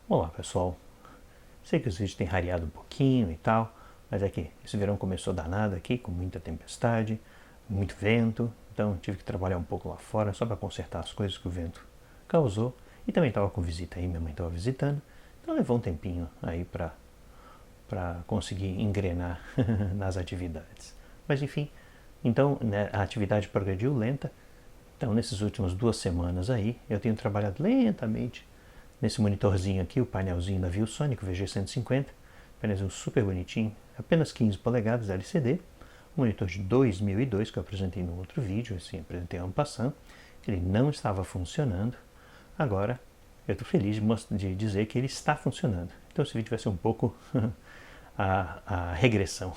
Olá pessoal, sei que os vídeos têm rareado um pouquinho e tal, mas é que esse verão começou danado aqui, com muita tempestade, muito vento, então tive que trabalhar um pouco lá fora só para consertar as coisas que o vento causou. E também estava com visita aí, minha mãe estava visitando, então levou um tempinho aí para conseguir engrenar nas atividades. Mas enfim, então né, a atividade progrediu lenta, então nessas últimas 2 semanas aí eu tenho trabalhado lentamente nesse monitorzinho aqui, o painelzinho da ViewSonic, o VG150, painelzinho super bonitinho, apenas 15 polegadas LCD, um monitor de 2002 que eu apresentei no outro vídeo, assim, apresentei ano passado, ele não estava funcionando, agora eu estou feliz de dizer que ele está funcionando. Então esse vídeo vai ser um pouco a regressão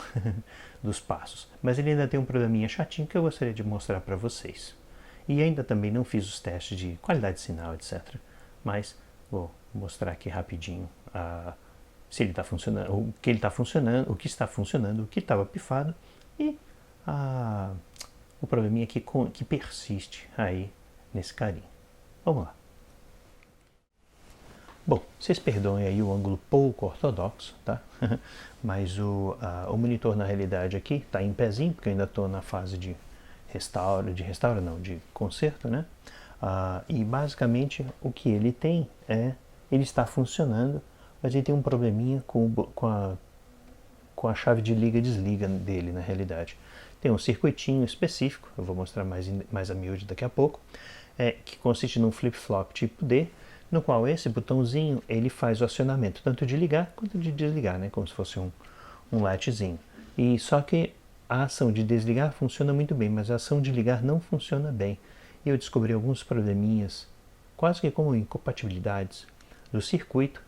dos passos, mas ele ainda tem um probleminha chatinho que eu gostaria de mostrar para vocês. E ainda também não fiz os testes de qualidade de sinal, etc. Mas vou mostrar aqui rapidinho se ele está funcionando, o que ele está funcionando, o que está funcionando, o que estava pifado e o probleminha que persiste aí nesse carinho. Vamos lá. Bom, vocês perdoem aí o ângulo pouco ortodoxo, tá? Mas o monitor na realidade aqui está em pezinho, porque eu ainda estou na fase de conserto, né? E basicamente o que ele tem ele está funcionando, mas ele tem um probleminha com a chave de liga e desliga dele na realidade. Tem um circuitinho específico, eu vou mostrar mais a miúde daqui a pouco, que consiste num flip-flop tipo D, no qual esse botãozinho ele faz o acionamento tanto de ligar quanto de desligar, né? Como se fosse um latchzinho. E só que a ação de desligar funciona muito bem, mas a ação de ligar não funciona bem. E eu descobri alguns probleminhas, quase que como incompatibilidades do circuito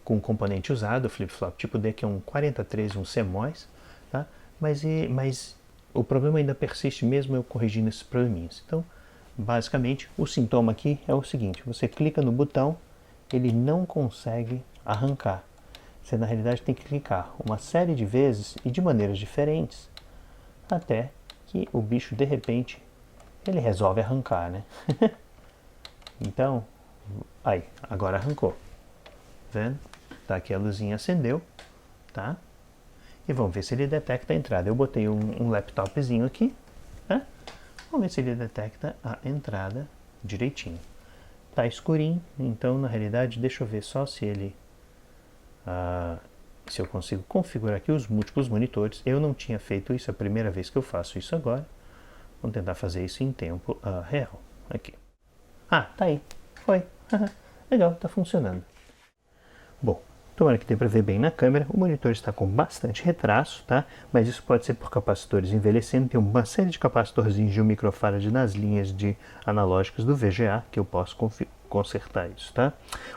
com o componente usado, o flip-flop tipo D, que é um 4013, um CMOS, tá? Mas o problema ainda persiste mesmo eu corrigindo esses probleminhas. Então, basicamente, o sintoma aqui é o seguinte: você clica no botão, ele não consegue arrancar. Você na realidade tem que clicar uma série de vezes e de maneiras diferentes, até que o bicho de repente ele resolve arrancar, né? Então, aí, agora arrancou. Vendo? Tá aqui a luzinha acendeu, tá? E vamos ver se ele detecta a entrada. Eu botei um laptopzinho aqui, né? Vamos ver se ele detecta a entrada direitinho. Tá escurinho, então na realidade deixa eu ver só se ele se eu consigo configurar aqui os múltiplos monitores. Eu não tinha feito isso, é a primeira vez que eu faço isso agora. Vamos tentar fazer isso em tempo real. Aqui. Tá aí. Foi. Legal, tá funcionando. Bom, tomara que dê para ver bem na câmera. O monitor está com bastante retraso, tá? Mas isso pode ser por capacitores envelhecendo. Tem uma série de capacitorzinhos de 1 microfarad nas linhas de analógicos do VGA que eu posso consertar isso, tá?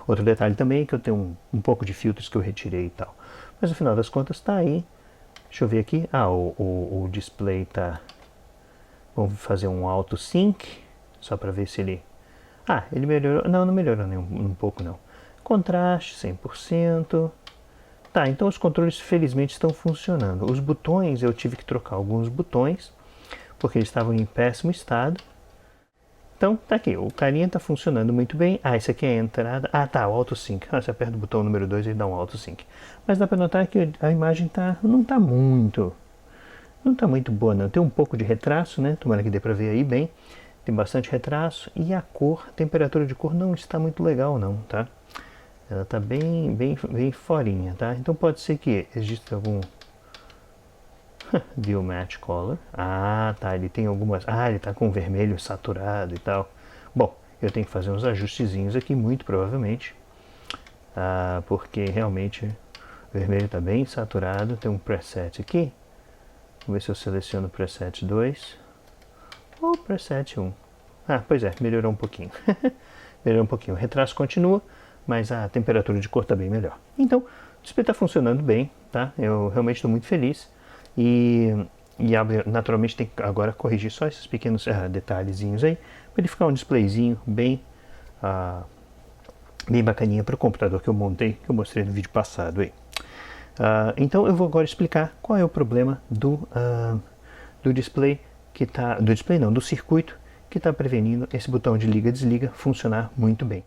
Outro detalhe também é que eu tenho um pouco de filtros que eu retirei e tal. Mas no final das contas tá aí. Deixa eu ver aqui. O display tá... Vamos fazer um auto sync, só para ver se ele... ele melhorou. Não melhorou nem um pouco não. Contraste 100%. Tá, então os controles felizmente estão funcionando. Os botões, eu tive que trocar alguns botões, porque eles estavam em péssimo estado. Então, tá aqui, o carinha tá funcionando muito bem. Esse aqui é a entrada. Tá, o AutoSync. Você aperta o botão número 2 e dá um AutoSync. Mas dá pra notar que a imagem não tá muito boa não. Tem um pouco de retraso, né? Tomara que dê pra ver aí bem. Tem bastante retraso. E a temperatura de cor não está muito legal não, tá? Ela tá bem forinha, tá? Então pode ser que exista algum View Match Color. Tá, ele tem algumas... ele tá com vermelho saturado e tal. Bom, eu tenho que fazer uns ajustezinhos aqui, muito provavelmente. Porque realmente o vermelho tá bem saturado. Tem um preset aqui. Vamos ver se eu seleciono o preset 2 ou preset 1. Pois é, melhorou um pouquinho. Melhorou um pouquinho. O retraso continua, mas a temperatura de cor está bem melhor. Então, o display está funcionando bem, tá? Eu realmente estou muito feliz. E naturalmente tem que agora corrigir só esses pequenos detalhezinhos aí, para ele ficar um displayzinho bem bacaninha para o computador que eu montei, que eu mostrei no vídeo passado aí. Então eu vou agora explicar qual é o problema do display do circuito que está prevenindo esse botão de liga e desliga funcionar muito bem.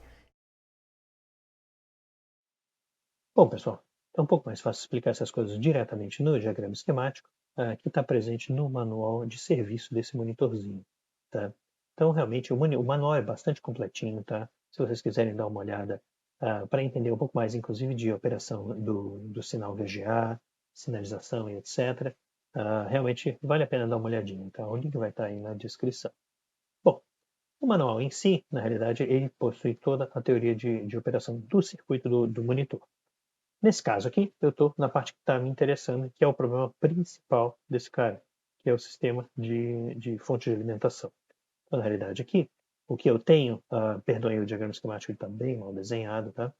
Bom, pessoal, é um pouco mais fácil explicar essas coisas diretamente no diagrama esquemático, que está presente no manual de serviço desse monitorzinho. Tá? Então, realmente, o manual é bastante completinho, tá? Se vocês quiserem dar uma olhada para entender um pouco mais, inclusive, de operação do sinal VGA, sinalização e etc., realmente vale a pena dar uma olhadinha, tá? O link vai estar aí na descrição. Bom, o manual em si, na realidade, ele possui toda a teoria de operação do circuito do monitor. Nesse caso aqui, eu estou na parte que está me interessando, que é o problema principal desse cara, que é o sistema de fonte de alimentação. Então, na realidade aqui, o que eu tenho, perdoem o diagrama esquemático, ele está bem mal desenhado, tá?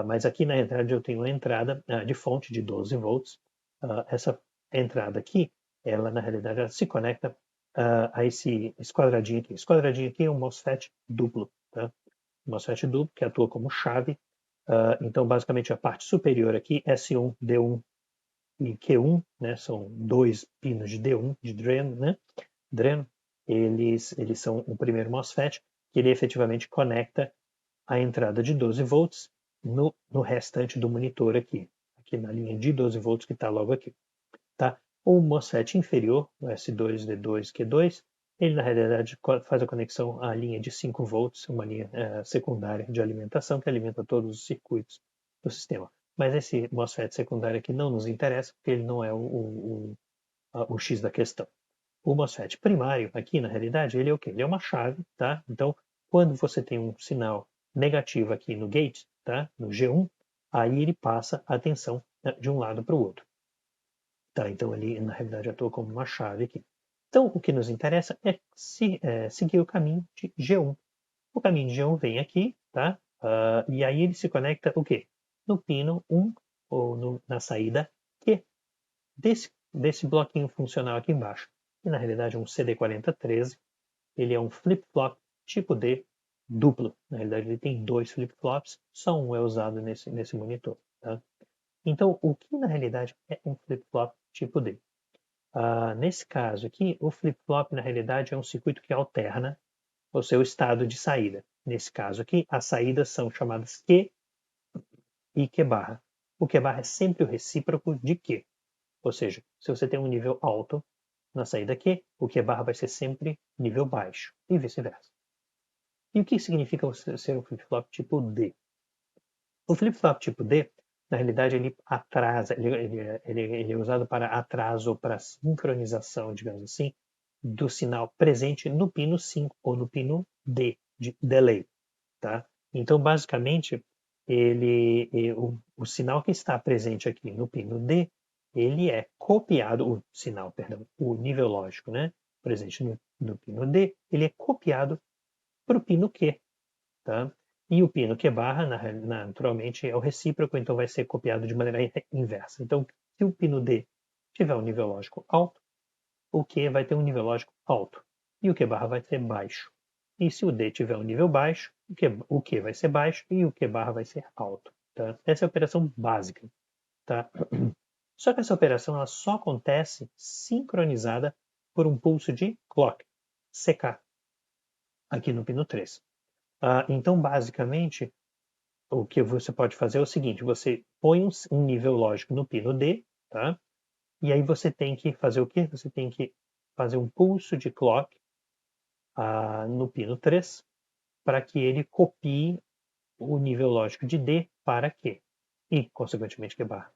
Mas aqui na realidade eu tenho uma entrada de fonte de 12 volts. Essa entrada aqui, ela na realidade ela se conecta a esse quadradinho aqui. Esse quadradinho aqui é um MOSFET duplo, tá? Um MOSFET duplo que atua como chave. Então, basicamente, a parte superior aqui, S1, D1 e Q1, né, são dois pinos de D1, de dreno, né? Dreno, eles são o primeiro MOSFET, que ele efetivamente conecta a entrada de 12 volts no restante do monitor aqui na linha de 12 volts que está logo aqui. Tá? O MOSFET inferior, o S2, D2, Q2, ele na realidade faz a conexão à linha de 5 volts, uma linha secundária de alimentação que alimenta todos os circuitos do sistema. Mas esse MOSFET secundário aqui não nos interessa, porque ele não é o X da questão. O MOSFET primário aqui, na realidade, ele é o quê? Ele é uma chave, tá? Então, quando você tem um sinal negativo aqui no gate, tá? No G1, aí ele passa a tensão, né, de um lado para o outro. Tá? Então, ele, na realidade, atua como uma chave aqui. Então, o que nos interessa é seguir o caminho de G1. O caminho de G1 vem aqui, tá? E aí ele se conecta o quê? No pino 1, ou na saída Q, desse bloquinho funcional aqui embaixo. E na realidade um CD4013, ele é um flip-flop tipo D duplo. Na realidade ele tem dois flip-flops, só um é usado nesse monitor. Tá? Então o que na realidade é um flip-flop tipo D? Nesse caso aqui, o flip-flop na realidade é um circuito que alterna o seu estado de saída. Nesse caso aqui, as saídas são chamadas Q e Q barra. O Q barra é sempre o recíproco de Q. Ou seja, se você tem um nível alto na saída Q, o Q barra vai ser sempre nível baixo, e vice-versa. E o que significa ser um flip-flop tipo D? O flip-flop tipo D, na realidade, ele atrasa, ele é usado para atraso ou para sincronização, digamos assim, do sinal presente no pino 5 ou no pino D, de delay. Tá? Então, basicamente, o sinal que está presente aqui no pino D, ele é copiado, o nível lógico, né, presente no pino D, ele é copiado para o pino Q. Tá? E o pino Q barra, naturalmente, é o recíproco, então vai ser copiado de maneira inversa. Então, se o pino D tiver um nível lógico alto, o Q vai ter um nível lógico alto e o Q barra vai ser baixo. E se o D tiver um nível baixo, o Q vai ser baixo e o Q barra vai ser alto. Tá? Essa é a operação básica. Tá? Só que essa operação ela só acontece sincronizada por um pulso de clock, CK, aqui no pino 3. Então, basicamente, o que você pode fazer é o seguinte, você põe um nível lógico no pino D, tá? E aí você tem que fazer o quê? Você tem que fazer um pulso de clock no pino 3 para que ele copie o nível lógico de D para Q e, consequentemente, Q barra.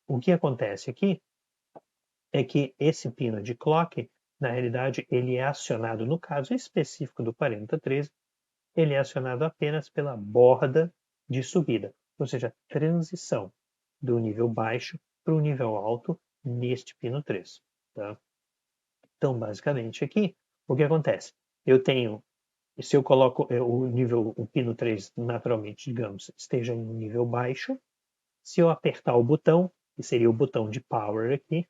O que acontece aqui é que esse pino de clock, na realidade, ele é acionado, no caso específico do 4013, ele é acionado apenas pela borda de subida, ou seja, transição do nível baixo para o nível alto neste pino 3. Tá? Então, basicamente aqui, o que acontece? Eu tenho, se eu coloco o pino 3 naturalmente, digamos, esteja em um nível baixo, se eu apertar o botão, que seria o botão de power aqui,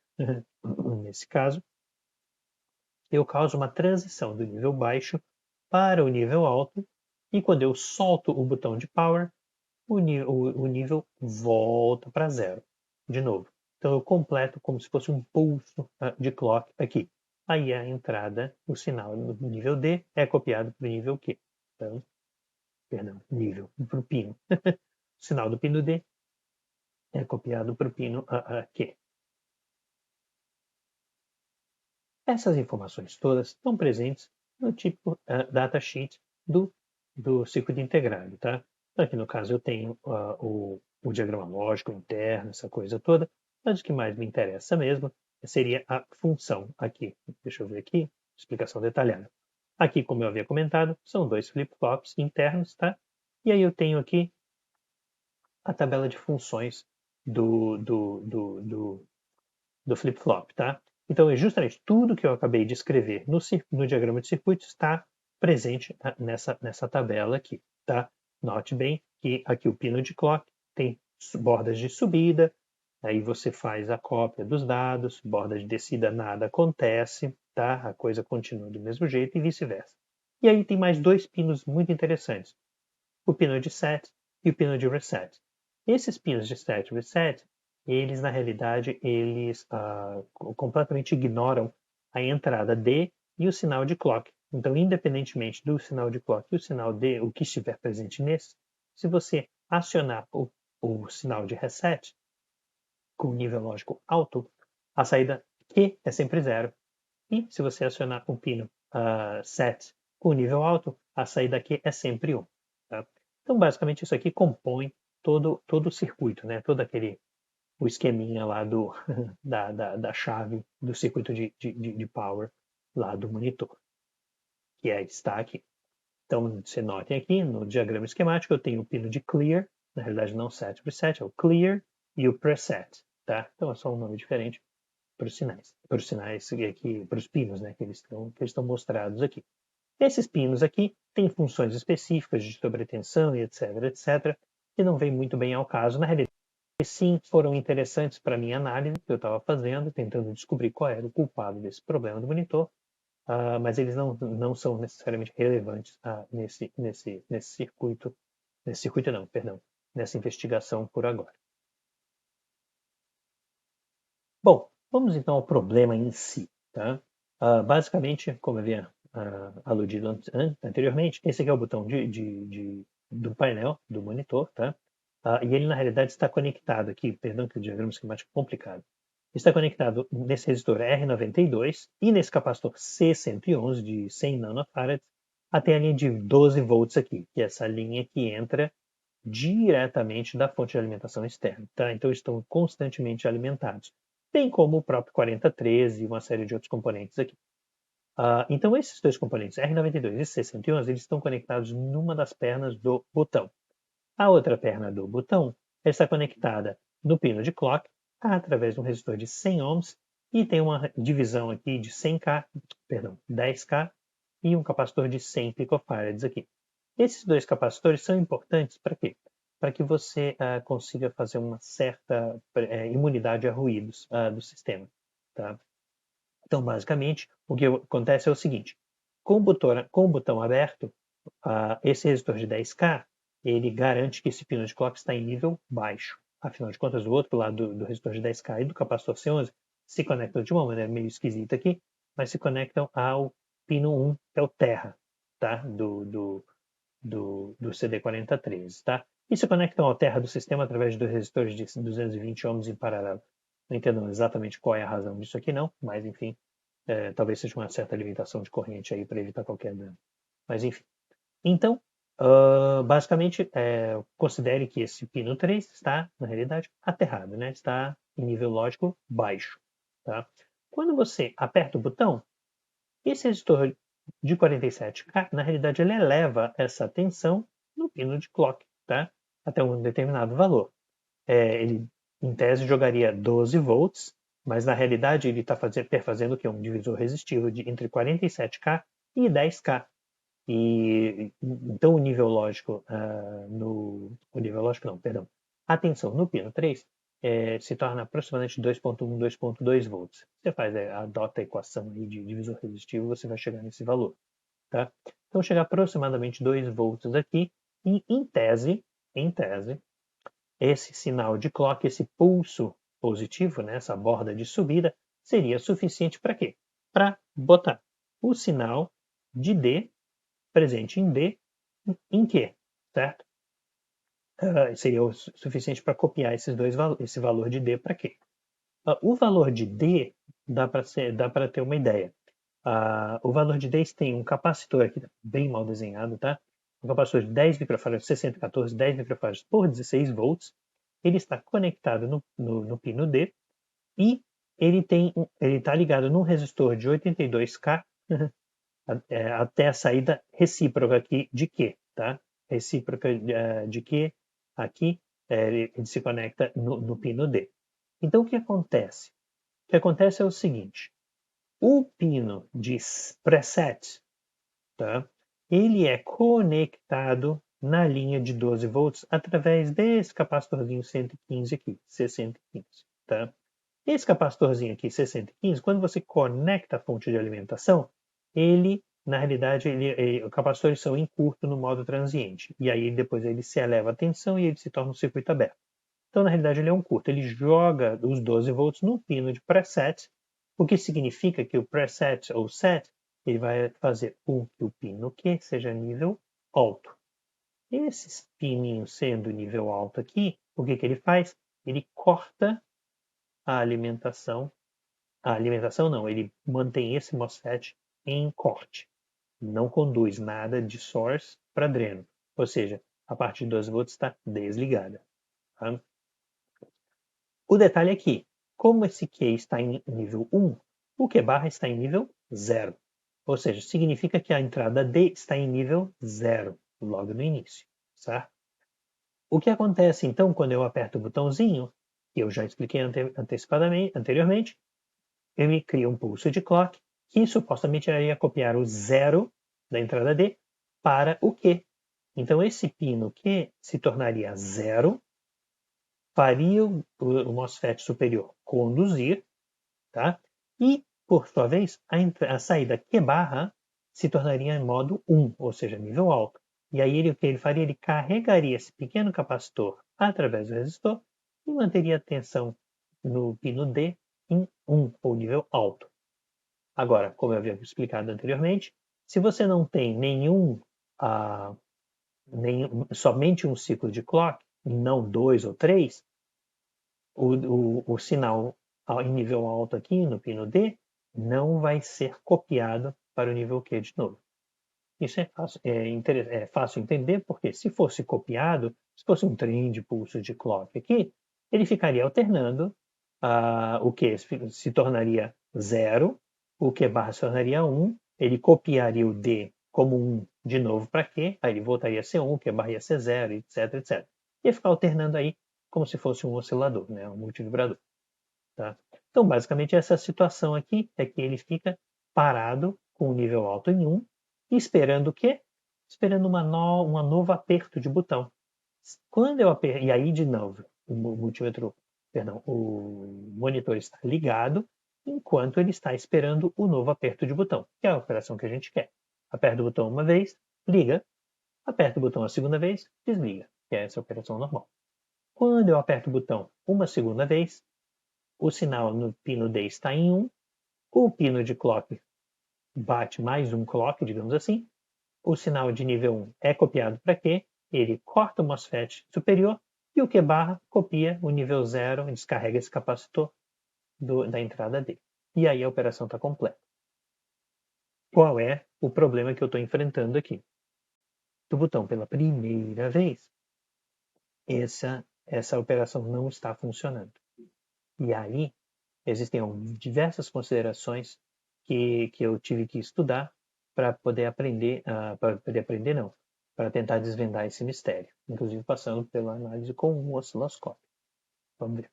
nesse caso, eu causo uma transição do nível baixo para o nível alto, e quando eu solto o botão de power, o nível volta para zero, de novo. Então eu completo como se fosse um pulso de clock aqui. Aí a entrada, o sinal no nível D é copiado para o nível Q. Então, perdão, nível, para o pino. sinal do pino D é copiado para o pino Q. Essas informações todas estão presentes no típico datasheet do circuito integrado. Tá? Então, aqui no caso eu tenho o diagrama lógico interno, essa coisa toda, mas o que mais me interessa mesmo seria a função aqui. Deixa eu ver aqui, explicação detalhada. Aqui, como eu havia comentado, são dois flip-flops internos, tá? E aí eu tenho aqui a tabela de funções do flip-flop, tá? Então, é justamente tudo que eu acabei de escrever no diagrama de circuito está presente nessa tabela aqui, tá? Note bem que aqui o pino de clock tem bordas de subida, aí você faz a cópia dos dados, borda de descida nada acontece, tá? A coisa continua do mesmo jeito e vice-versa. E aí tem mais dois pinos muito interessantes, o pino de set e o pino de reset. Esses pinos de set e reset, eles na realidade, eles completamente ignoram a entrada D e o sinal de clock. Então, independentemente do sinal de clock e o sinal D, o que estiver presente nesse, se você acionar o sinal de reset com nível lógico alto, a saída Q é sempre zero. E se você acionar o pino set com nível alto, a saída Q é sempre 1. Tá? Então, basicamente, isso aqui compõe todo o circuito, né? Todo o esqueminha lá da chave do circuito de power lá do monitor, que está aqui. Então, você notem aqui no diagrama esquemático, eu tenho o pino de clear, na realidade não set preset, é o clear e o preset. Tá? Então, é só um nome diferente para os sinais aqui, para os pinos, né, que eles estão mostrados aqui. Esses pinos aqui têm funções específicas de sobretensão e etc, etc, que não vem muito bem ao caso. Na realidade, sim, foram interessantes para a minha análise que eu estava fazendo, tentando descobrir qual era o culpado desse problema do monitor, mas eles não são necessariamente relevantes nesse circuito, nessa investigação por agora. Bom, vamos então ao problema em si. Tá? Basicamente, como eu havia aludido anteriormente, esse aqui é o botão do painel do monitor, tá? E ele na realidade está conectado aqui, perdão que o diagrama esquemático é complicado, está conectado nesse resistor R92 e nesse capacitor C111 de 100 nanofarads até a linha de 12 volts aqui, que é essa linha que entra diretamente da fonte de alimentação externa. Tá? Então estão constantemente alimentados, bem como o próprio 4013 e uma série de outros componentes aqui. Então esses dois componentes, R92 e C111, eles estão conectados numa das pernas do botão. A outra perna do botão está conectada no pino de clock através de um resistor de 100 ohms e tem uma divisão aqui de 10K e um capacitor de 100 picofarads aqui. Esses dois capacitores são importantes para quê? Para que você consiga fazer uma certa imunidade a ruídos do sistema. Tá? Então, basicamente, o que acontece é o seguinte: com o botão aberto, esse resistor de 10K, ele garante que esse pino de clock está em nível baixo. Afinal de contas, o outro lado do resistor de 10K e do capacitor C11 se conectam de uma maneira meio esquisita aqui, mas se conectam ao pino 1, que é o terra, tá? do CD4013. Tá? E se conectam ao terra do sistema através de dois resistores de 220 ohms em paralelo. Não entendo exatamente qual é a razão disso aqui não, mas enfim, talvez seja uma certa limitação de corrente aí para evitar qualquer dano. Mas enfim. Então, basicamente, considere que esse pino 3 está, na realidade, aterrado, né? Está em nível lógico baixo. Tá? Quando você aperta o botão, esse resistor de 47K, na realidade, ele eleva essa tensão no pino de clock, tá? Até um determinado valor. Ele, em tese, jogaria 12 volts, mas na realidade ele está fazendo que é um divisor resistivo entre 47K e 10K. E então o nível lógico a tensão no pino 3 se torna aproximadamente 2.1, 2.2 volts. Você adota a equação aí de divisor resistivo, você vai chegar nesse valor. Tá? Então chega aproximadamente 2 volts aqui, e em tese, esse sinal de clock, esse pulso positivo, né, essa borda de subida, seria suficiente para quê? Para botar o sinal de D presente em D em Q, certo? seria o suficiente para copiar esse valor de D para quê? O valor de D, dá para ter uma ideia. O valor de D tem um capacitor aqui, bem mal desenhado, tá? Um capacitor de 10 microfarads, 6014, 10 microfarads por 16 volts. Ele está conectado no pino D e ele está ligado num resistor de 82K até a saída recíproca aqui de Q, tá? Recíproca de Q aqui, ele se conecta no pino D. Então, o que acontece? O que acontece é o seguinte: o pino de preset, tá? Ele é conectado na linha de 12 volts através desse capacitorzinho 115 aqui, C115, tá? Esse capacitorzinho aqui, C115, quando você conecta a fonte de alimentação, na realidade, os capacitores são em curto no modo transiente. E aí depois ele se eleva a tensão e ele se torna um circuito aberto. Então, na realidade, ele é um curto. Ele joga os 12 volts no pino de preset, o que significa que o preset ou set ele vai fazer com que o pino Q seja nível alto. Esses pininhos sendo nível alto aqui, o que ele faz? Ele corta a alimentação. A alimentação não, ele mantém esse MOSFET em corte. Não conduz nada de source para dreno. Ou seja, a parte de 12 volts está desligada. Tá? O detalhe é que, como esse Q está em nível 1, o Q barra está em nível 0. Ou seja, significa que a entrada D está em nível 0, logo no início. Certo? O que acontece então quando eu aperto o botãozinho, que eu já expliquei anteriormente, ele cria um pulso de clock que supostamente iria copiar o 0 da entrada D para o Q. Então esse pino Q se tornaria 0, faria o MOSFET superior conduzir, tá? E, por sua vez, a saída Q barra se tornaria em modo 1, ou seja, nível alto. E aí o que ele faria? Ele carregaria esse pequeno capacitor através do resistor e manteria a tensão no pino D em 1, ou nível alto. Agora, como eu havia explicado anteriormente, se você não tem somente um ciclo de clock, não 2 ou 3, o sinal em nível alto aqui no pino D não vai ser copiado para o nível Q de novo. Isso é fácil entender, porque se fosse copiado, se fosse um trem de pulso de clock aqui, ele ficaria alternando, o Q se tornaria 0, o Q barra se tornaria 1, ele copiaria o D como 1 de novo para Q, aí ele voltaria a ser 1, o Q barra ia ser 0, etc, etc. Ia ficar alternando aí como se fosse um oscilador, né, um multivibrador. Tá? Então, basicamente, essa situação aqui é que ele fica parado com o nível alto em 1, esperando o quê? Esperando um novo aperto de botão. Quando eu aperto, e aí de novo, o monitor está ligado enquanto ele está esperando o novo aperto de botão, que é a operação que a gente quer. Aperta o botão uma vez, liga. Aperta o botão a segunda vez, desliga, que é essa operação normal. Quando eu aperto o botão uma segunda vez, o sinal no pino D está em 1, o pino de clock bate mais um clock, digamos assim, o sinal de nível 1 é copiado para Q, ele corta o MOSFET superior e o Q barra copia o nível 0 e descarrega esse capacitor da entrada D. E aí a operação está completa. Qual é o problema que eu estou enfrentando aqui? Do botão pela primeira vez, essa operação não está funcionando. E aí existem diversas considerações que eu tive que estudar para poder aprender, para tentar desvendar esse mistério, inclusive passando pela análise com um osciloscópio. Vamos ver.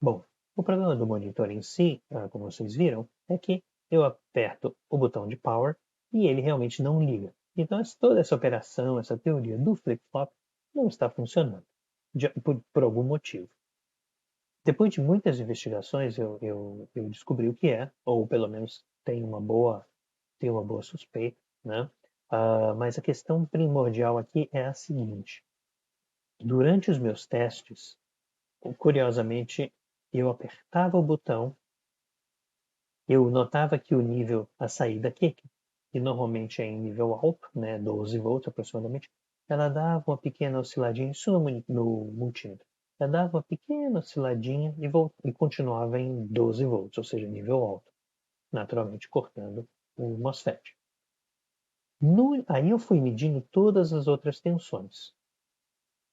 Bom, o problema do monitor em si, como vocês viram, é que eu aperto o botão de power e ele realmente não liga. Então toda essa operação, essa teoria do flip-flop não está funcionando, por algum motivo. Depois de muitas investigações, eu descobri o que é, ou pelo menos tenho uma boa suspeita, né? Mas a questão primordial aqui é a seguinte: durante os meus testes, curiosamente, eu apertava o botão, eu notava que o nível, a saída aqui que normalmente é em nível alto, né, 12 volts aproximadamente, ela dava uma pequena osciladinha, isso no multímetro, ela dava uma pequena osciladinha e continuava em 12 volts, ou seja, nível alto, naturalmente cortando o MOSFET. Aí eu fui medindo todas as outras tensões.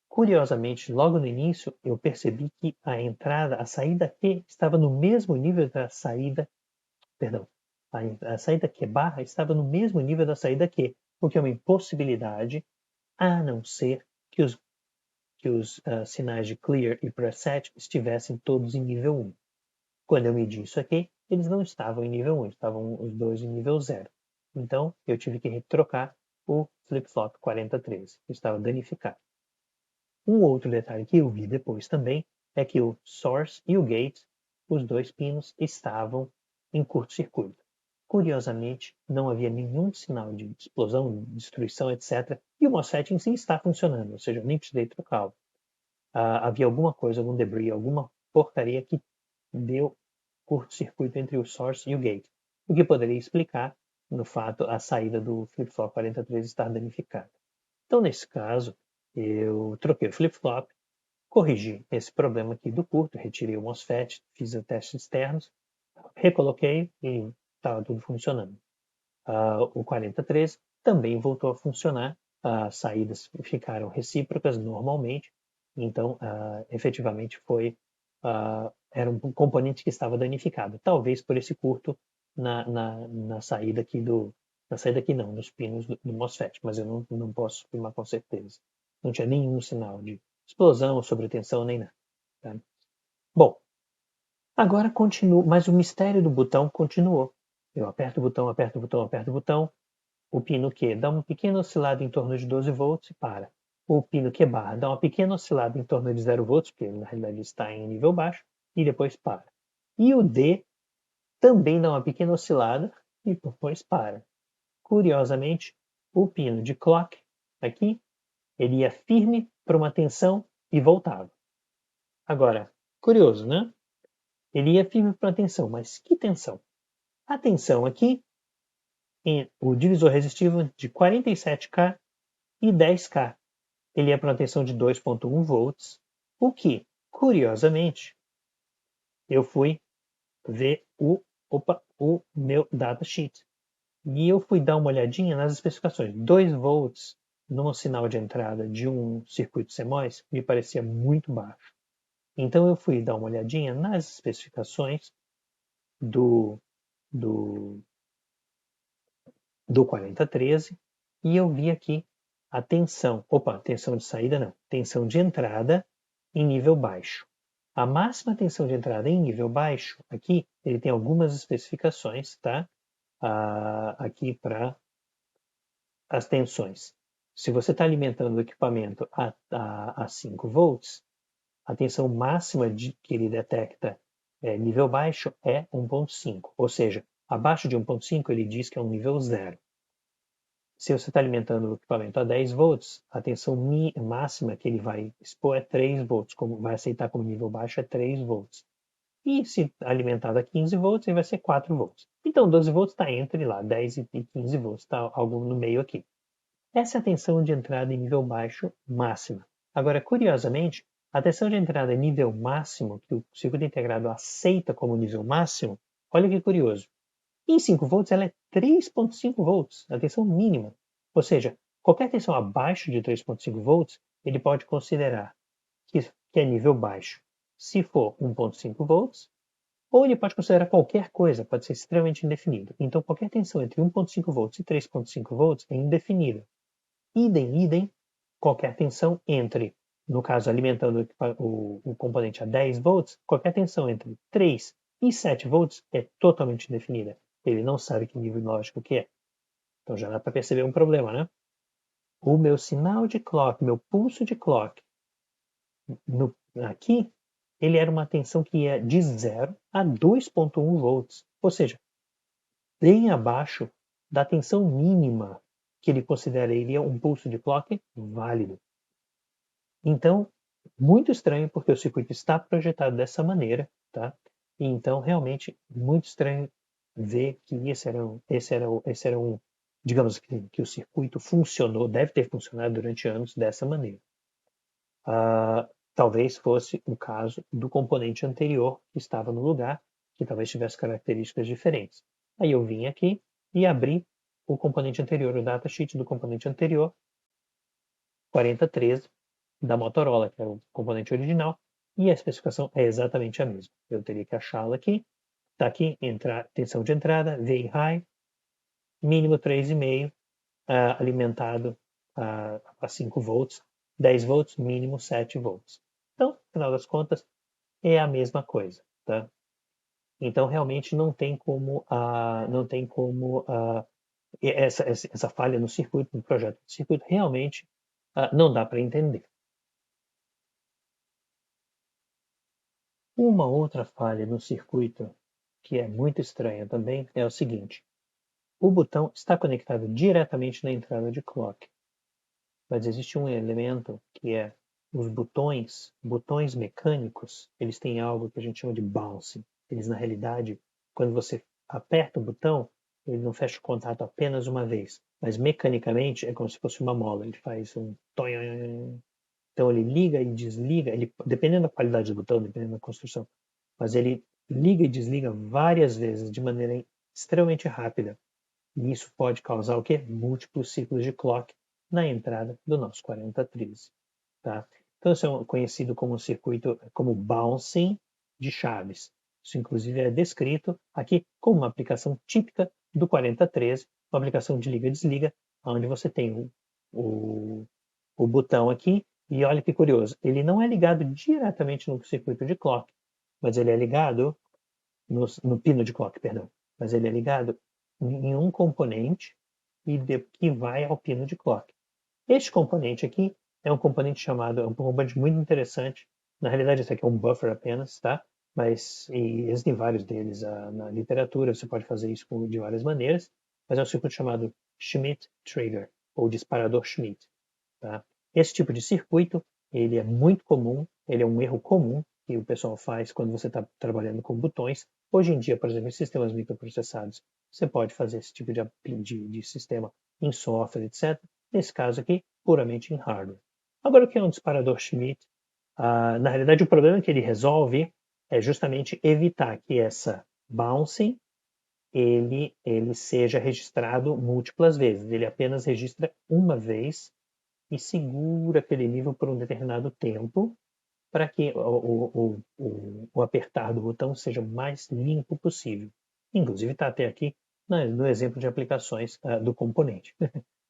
Curiosamente, logo no início, eu percebi que a saída Q estava no mesmo nível da saída, perdão, a saída Q barra estava no mesmo nível da saída Q, o que é uma impossibilidade, a não ser que os sinais de clear e preset estivessem todos em nível 1. Quando eu medi isso aqui, eles não estavam em nível 1, estavam os dois em nível 0. Então, eu tive que trocar o flip-flop 4013, que estava danificado. Um outro detalhe que eu vi depois também é que o source e o gate, os dois pinos, estavam em curto-circuito. Curiosamente, não havia nenhum sinal de explosão, destruição, etc. E o MOSFET em si está funcionando, ou seja, eu nem precisei trocá-lo. Havia alguma coisa, algum debris, alguma porcaria que deu curto-circuito entre o source e o gate, o que poderia explicar, no fato, a saída do flip-flop 43 estar danificada. Então, nesse caso, eu troquei o flip-flop, corrigi esse problema aqui do curto, retirei o MOSFET, fiz os testes externos, recoloquei e estava tudo funcionando. O 43 também voltou a funcionar, as saídas ficaram recíprocas normalmente, então efetivamente era um componente que estava danificado, talvez por esse curto na saída aqui nos pinos do MOSFET, mas eu não posso afirmar com certeza. Não tinha nenhum sinal de explosão, sobretensão, nem nada. Tá? Bom, agora continua, mas o mistério do botão continuou. Eu aperto o botão, aperto o botão, aperto o botão. O pino Q dá uma pequena oscilada em torno de 12 volts e para. O pino Q barra dá uma pequena oscilada em torno de 0 volts, porque na realidade está em nível baixo, e depois para. E o D também dá uma pequena oscilada e depois para. Curiosamente, o pino de clock, aqui, ele ia firme para uma tensão e voltava. Agora, curioso, né? Ele ia firme para uma tensão, mas que tensão? A tensão aqui, o divisor resistivo de 47K e 10K. Ele ia para uma tensão de 2.1 volts, o que, curiosamente, eu fui ver o meu datasheet. E eu fui dar uma olhadinha nas especificações. 2 volts no sinal de entrada de um circuito CMOS me parecia muito baixo. Então eu fui dar uma olhadinha nas especificações do 4013 e eu vi aqui a tensão de saída não, tensão de entrada em nível baixo. A máxima tensão de entrada em nível baixo, aqui, ele tem algumas especificações, tá? Aqui para as tensões. Se você está alimentando o equipamento a 5 volts, a tensão máxima que ele detecta nível baixo é 1.5, ou seja, abaixo de 1.5 ele diz que é um nível 0. Se você está alimentando o equipamento a 10 volts, a tensão máxima que ele vai expor é 3 volts, vai aceitar como nível baixo é 3 volts. E se alimentado a 15 volts, ele vai ser 4 volts. Então 12 volts está entre lá, 10 e 15 volts, está algo no meio aqui. Essa é a tensão de entrada em nível baixo máxima. Agora, curiosamente, a tensão de entrada em nível máximo, que o circuito integrado aceita como nível máximo, olha que curioso. Em 5 volts, ela é 3.5 volts, a tensão mínima. Ou seja, qualquer tensão abaixo de 3.5 volts, ele pode considerar que é nível baixo. Se for 1.5 volts, ou ele pode considerar qualquer coisa, pode ser extremamente indefinido. Então, qualquer tensão entre 1.5 volts e 3.5 volts é indefinida. Idem, qualquer tensão entre, no caso, alimentando o componente a 10 volts, qualquer tensão entre 3 e 7 volts é totalmente indefinida. Ele não sabe que nível lógico que é. Então já dá para perceber um problema, né? O meu sinal de clock, meu pulso de clock, aqui, ele era uma tensão que ia de 0 a 2.1 volts. Ou seja, bem abaixo da tensão mínima que ele consideraria um pulso de clock válido. Então, muito estranho, porque o circuito está projetado dessa maneira, tá? E então, realmente, muito estranho ver que esse era digamos que o circuito funcionou, deve ter funcionado durante anos dessa maneira. Talvez fosse o caso do componente anterior que estava no lugar, que talvez tivesse características diferentes. Aí eu vim aqui e abri o componente anterior, o datasheet do componente anterior, 4013, da Motorola, que é o componente original, e a especificação é exatamente a mesma. Eu teria que achá-la aqui. Está aqui, tensão de entrada, VI high, mínimo 3,5, alimentado a 5 volts, 10 volts, mínimo 7 volts. Então, no final das contas, é a mesma coisa. Tá? Então, realmente não tem como, essa falha no circuito, no projeto do circuito, realmente não dá para entender. Uma outra falha no circuito, que é muito estranha também, é o seguinte. O botão está conectado diretamente na entrada de clock, mas existe um elemento que é os botões mecânicos, eles têm algo que a gente chama de bouncing. Eles, na realidade, quando você aperta o botão, ele não fecha o contato apenas uma vez, mas mecanicamente é como se fosse uma mola, ele faz um toing. Então ele liga e desliga, dependendo da qualidade do botão, dependendo da construção, mas ele liga e desliga várias vezes de maneira extremamente rápida. E isso pode causar o quê? Múltiplos ciclos de clock na entrada do nosso 4013. Tá? Então isso é conhecido como um circuito, como bouncing de chaves. Isso inclusive é descrito aqui como uma aplicação típica do 4013, uma aplicação de liga e desliga, onde você tem o botão aqui, e olha que curioso, ele não é ligado diretamente no circuito de clock, mas ele é ligado no pino de clock, perdão, mas ele é ligado em um componente que vai ao pino de clock. Este componente aqui é um componente é um componente muito interessante. Na realidade, esse aqui é um buffer apenas, tá? Mas existem vários deles na literatura, você pode fazer isso de várias maneiras, mas é um circuito chamado Schmitt Trigger, ou disparador Schmitt. Tá? Esse tipo de circuito, ele é muito comum, ele é um erro comum que o pessoal faz quando você está trabalhando com botões. Hoje em dia, por exemplo, em sistemas microprocessados, você pode fazer esse tipo de sistema em software, etc. Nesse caso aqui, puramente em hardware. Agora, o que é um disparador Schmitt? Na realidade, o problema que ele resolve é justamente evitar que essa bouncing ele seja registrado múltiplas vezes. Ele apenas registra uma vez e segura aquele nível por um determinado tempo para que o apertar do botão seja o mais limpo possível. Inclusive está até aqui no exemplo de aplicações do componente,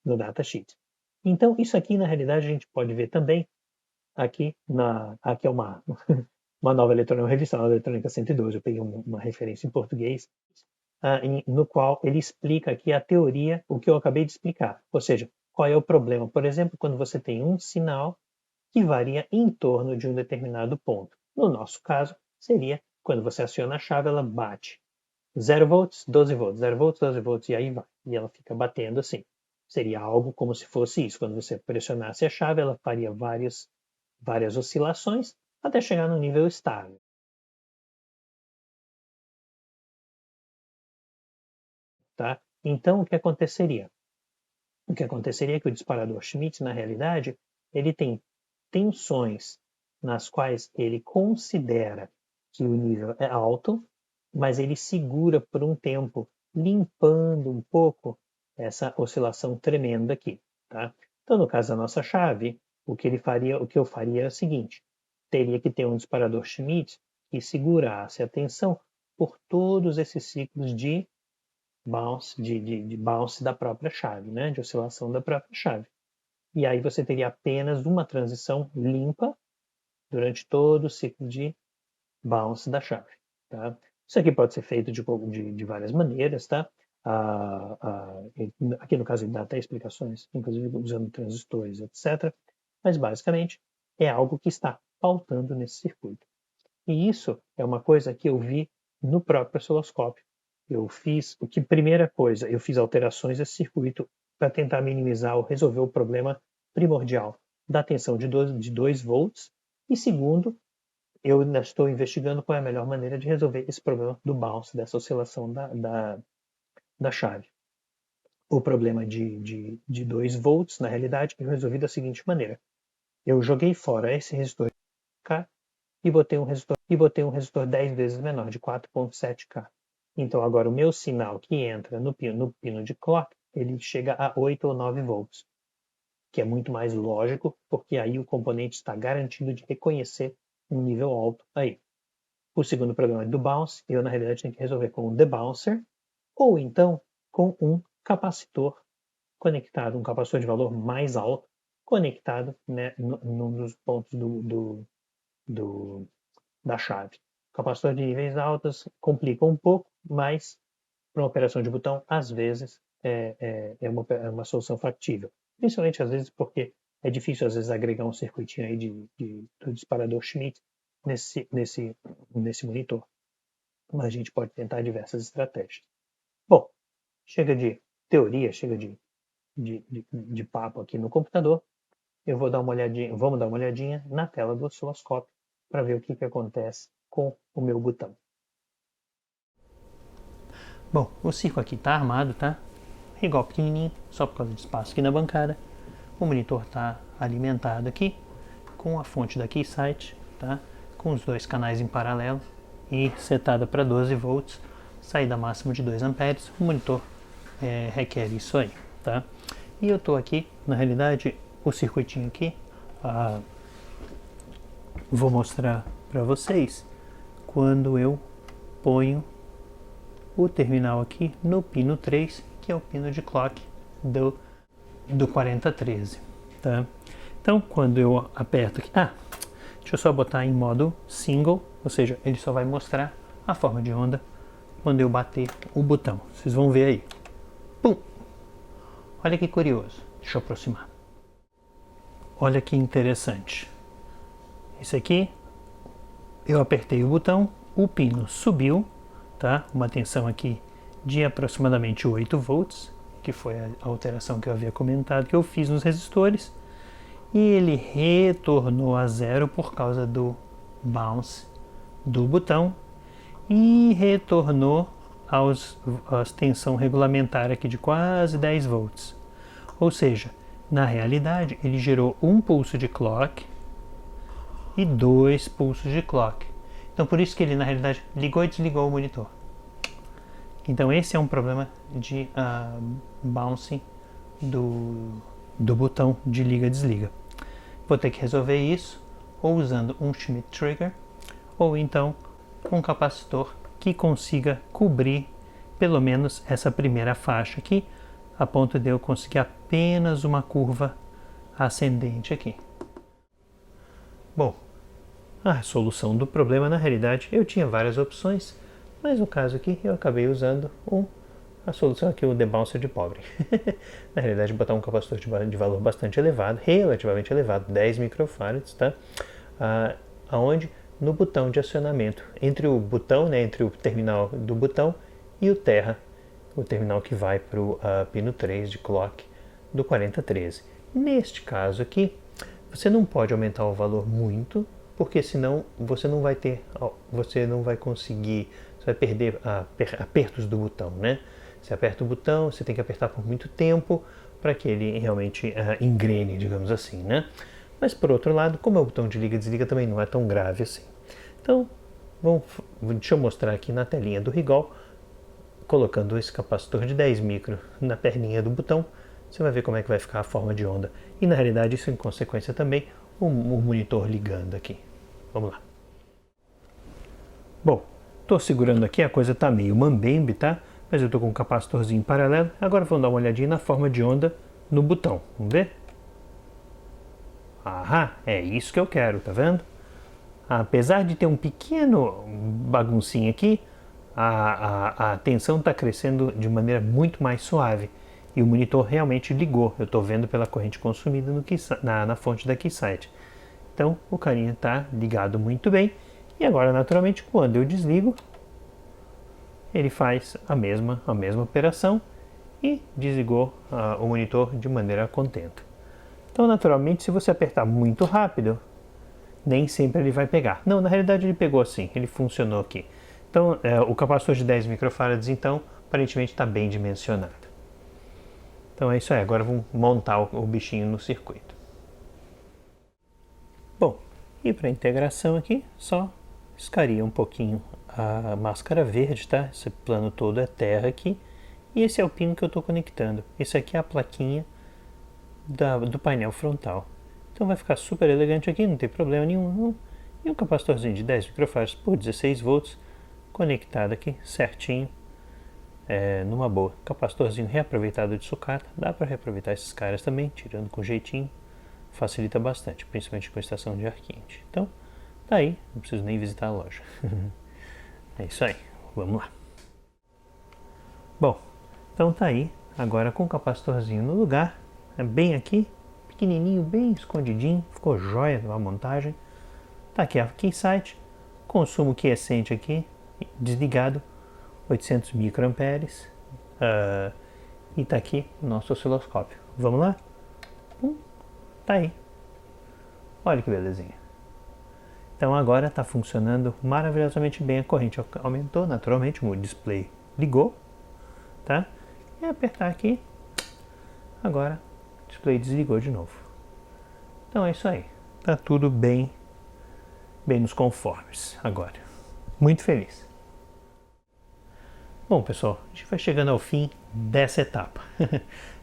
no datasheet. Então, isso aqui, na realidade, a gente pode ver também aqui é uma nova eletrônica, uma revista Nova Eletrônica 112, eu peguei uma referência em português, no qual ele explica aqui a teoria, o que eu acabei de explicar. Ou seja, qual é o problema? Por exemplo, quando você tem um sinal que varia em torno de um determinado ponto. No nosso caso, seria quando você aciona a chave, ela bate 0 volts, 12 volts, 0 volts, 12 volts, e aí vai. E ela fica batendo assim. Seria algo como se fosse isso. Quando você pressionasse a chave, ela faria várias oscilações até chegar no nível estável. Tá? Então, o que aconteceria? O que aconteceria é que o disparador Schmitt, na realidade, ele tem tensões nas quais ele considera que o nível é alto, mas ele segura por um tempo, limpando um pouco essa oscilação tremenda aqui. Tá? Então, no caso da nossa chave, o que eu faria é o seguinte: teria que ter um disparador Schmitt que segurasse a tensão por todos esses ciclos de bounce da própria chave, né? De oscilação da própria chave. E aí você teria apenas uma transição limpa durante todo o ciclo de bounce da chave. Tá? Isso aqui pode ser feito de várias maneiras, tá? Aqui no caso ele dá até explicações, inclusive usando transistores, etc. Mas basicamente é algo que está faltando nesse circuito. E isso é uma coisa que eu vi no próprio osciloscópio. Primeira coisa, eu fiz alterações nesse circuito para tentar minimizar ou resolver o problema primordial da tensão de 2 volts. E segundo, eu ainda estou investigando qual é a melhor maneira de resolver esse problema do bounce, dessa oscilação da chave. o problema de 2 volts, na realidade, eu resolvi da seguinte maneira. Eu joguei fora esse resistor K e botei um resistor 10 vezes menor, de 4.7K. Então agora o meu sinal que entra no pino de clock, ele chega a 8 ou 9 volts, que é muito mais lógico, porque aí o componente está garantido de reconhecer um nível alto aí. O segundo problema do bounce, eu na realidade tenho que resolver com um debouncer, ou então com um capacitor conectado, um capacitor de valor mais alto, conectado, né, num dos pontos da chave. O capacitor de níveis altos complica um pouco, mas para uma operação de botão, às vezes, é uma solução factível. Principalmente às vezes porque é difícil às vezes agregar um circuitinho aí do disparador Schmitt nesse monitor. Mas a gente pode tentar diversas estratégias. Bom, chega de teoria, chega de papo aqui no computador. Vamos dar uma olhadinha na tela do osciloscópio para ver o que acontece com o meu botão. Bom, o circo aqui está armado, tá? Igual pequenininho, só por causa de espaço aqui na bancada. O monitor está alimentado aqui com a fonte da Keysight, tá? Com os 2 canais em paralelo e setada para 12 volts, saída máxima de 2 amperes. O monitor requer isso aí, tá? E eu estou aqui, na realidade, o circuitinho aqui, vou mostrar para vocês quando eu ponho o terminal aqui no pino 3, que é o pino de clock do 4013, tá? Então, quando eu aperto aqui, deixa eu só botar em modo single, ou seja, ele só vai mostrar a forma de onda quando eu bater o botão. Vocês vão ver aí. Pum! Olha que curioso. Deixa eu aproximar. Olha que interessante. Esse aqui, eu apertei o botão, o pino subiu, tá? Uma tensão aqui de aproximadamente 8 volts, que foi a alteração que eu havia comentado que eu fiz nos resistores, e ele retornou a zero por causa do bounce do botão e retornou à tensão regulamentar aqui de quase 10 volts. Ou seja, na realidade ele gerou um pulso de clock e 2 pulsos de clock. Então por isso que ele na realidade ligou e desligou o monitor. Então esse é um problema de bouncing do botão de liga-desliga. Vou ter que resolver isso ou usando um Schmitt Trigger ou então um capacitor que consiga cobrir pelo menos essa primeira faixa aqui, a ponto de eu conseguir apenas uma curva ascendente aqui. Bom, a solução do problema na realidade eu tinha várias opções, mas no caso aqui eu acabei usando a solução aqui, o debouncer de pobre. Na realidade, botar um capacitor de valor bastante elevado, relativamente elevado, 10 microfarads, tá? Aonde no botão de acionamento, entre o botão, né, entre o terminal do botão e o terminal que vai para o pino 3 de clock do 4013. Neste caso aqui, você não pode aumentar o valor muito, porque senão você não vai conseguir, você vai perder apertos do botão, né? Você aperta o botão, você tem que apertar por muito tempo para que ele realmente engrene, digamos assim, né? Mas por outro lado, como é o botão de liga e desliga, também não é tão grave assim. Então, deixa eu mostrar aqui na telinha do Rigol, colocando esse capacitor de 10 micro na perninha do botão, você vai ver como é que vai ficar a forma de onda. E na realidade isso em consequência também o monitor ligando aqui. Vamos lá. Bom, estou segurando aqui, a coisa está meio mambembe, tá? Mas eu estou com um capacitorzinho em paralelo. Agora vamos dar uma olhadinha na forma de onda no botão. Vamos ver? É isso que eu quero, tá vendo? Apesar de ter um pequeno baguncinho aqui, a tensão está crescendo de maneira muito mais suave. E o monitor realmente ligou. Eu estou vendo pela corrente consumida na fonte da Keysight. Então o carinha está ligado muito bem. E agora, naturalmente, quando eu desligo, ele faz a mesma operação e desligou o monitor de maneira contenta. Então, naturalmente, se você apertar muito rápido, nem sempre ele vai pegar. Não, na realidade ele pegou sim, ele funcionou aqui. Então, o capacitor de 10 microfarads, então, aparentemente está bem dimensionado. Então é isso aí, agora vamos montar o bichinho no circuito. Bom, e para integração aqui, só escaria um pouquinho a máscara verde, tá? Esse plano todo é terra aqui. E esse é o pino que eu estou conectando. Esse aqui é a plaquinha do painel frontal. Então vai ficar super elegante aqui, não tem problema nenhum. Não. E um capacitorzinho de 10 microfarads por 16 volts, conectado aqui certinho, numa boa. Capacitorzinho reaproveitado de sucata, dá para reaproveitar esses caras também, tirando com jeitinho, facilita bastante, principalmente com a estação de ar quente. Então, tá aí, não preciso nem visitar a loja. É isso aí, vamos lá. Bom, então tá aí, agora com o capacitorzinho no lugar, bem aqui, pequenininho, bem escondidinho, ficou jóia a montagem. Tá aqui a Keysight, consumo quiescente aqui, desligado, 800 microamperes, e tá aqui o nosso osciloscópio. Vamos lá? Tá aí. Olha que belezinha. Então agora está funcionando maravilhosamente bem, a corrente aumentou, naturalmente o display ligou, tá? E apertar aqui, agora o display desligou de novo. Então é isso aí, tá tudo bem nos conformes agora. Muito feliz. Bom pessoal, a gente vai chegando ao fim dessa etapa.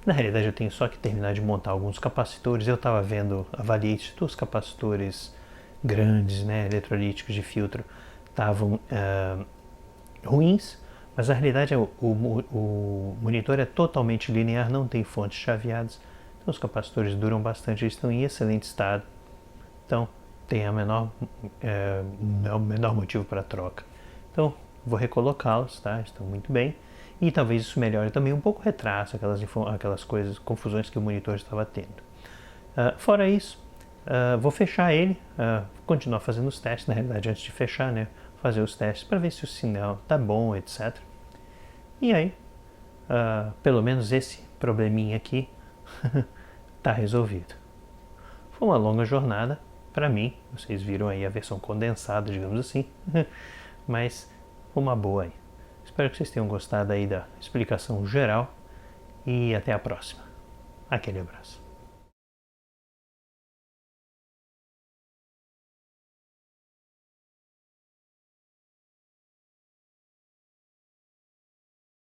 Na realidade eu tenho só que terminar de montar alguns capacitores. Eu estava vendo, avaliei se os capacitores grandes, né, eletrolíticos de filtro, estavam ruins, mas na realidade o monitor é totalmente linear, não tem fontes chaveadas, então os capacitores duram bastante, eles estão em excelente estado, então tem o menor motivo para troca. Então vou recolocá-los, tá? Estão muito bem, e talvez isso melhore também um pouco o retraso, aquelas coisas, confusões que o monitor estava tendo. Fora isso, vou fechar ele, continuar fazendo os testes, na realidade antes de fechar, né, fazer os testes para ver se o sinal tá bom, etc. E aí, pelo menos esse probleminha aqui tá resolvido. Foi uma longa jornada para mim, vocês viram aí a versão condensada, digamos assim, mas uma boa aí. Espero que vocês tenham gostado aí da explicação geral e até a próxima. Aquele abraço.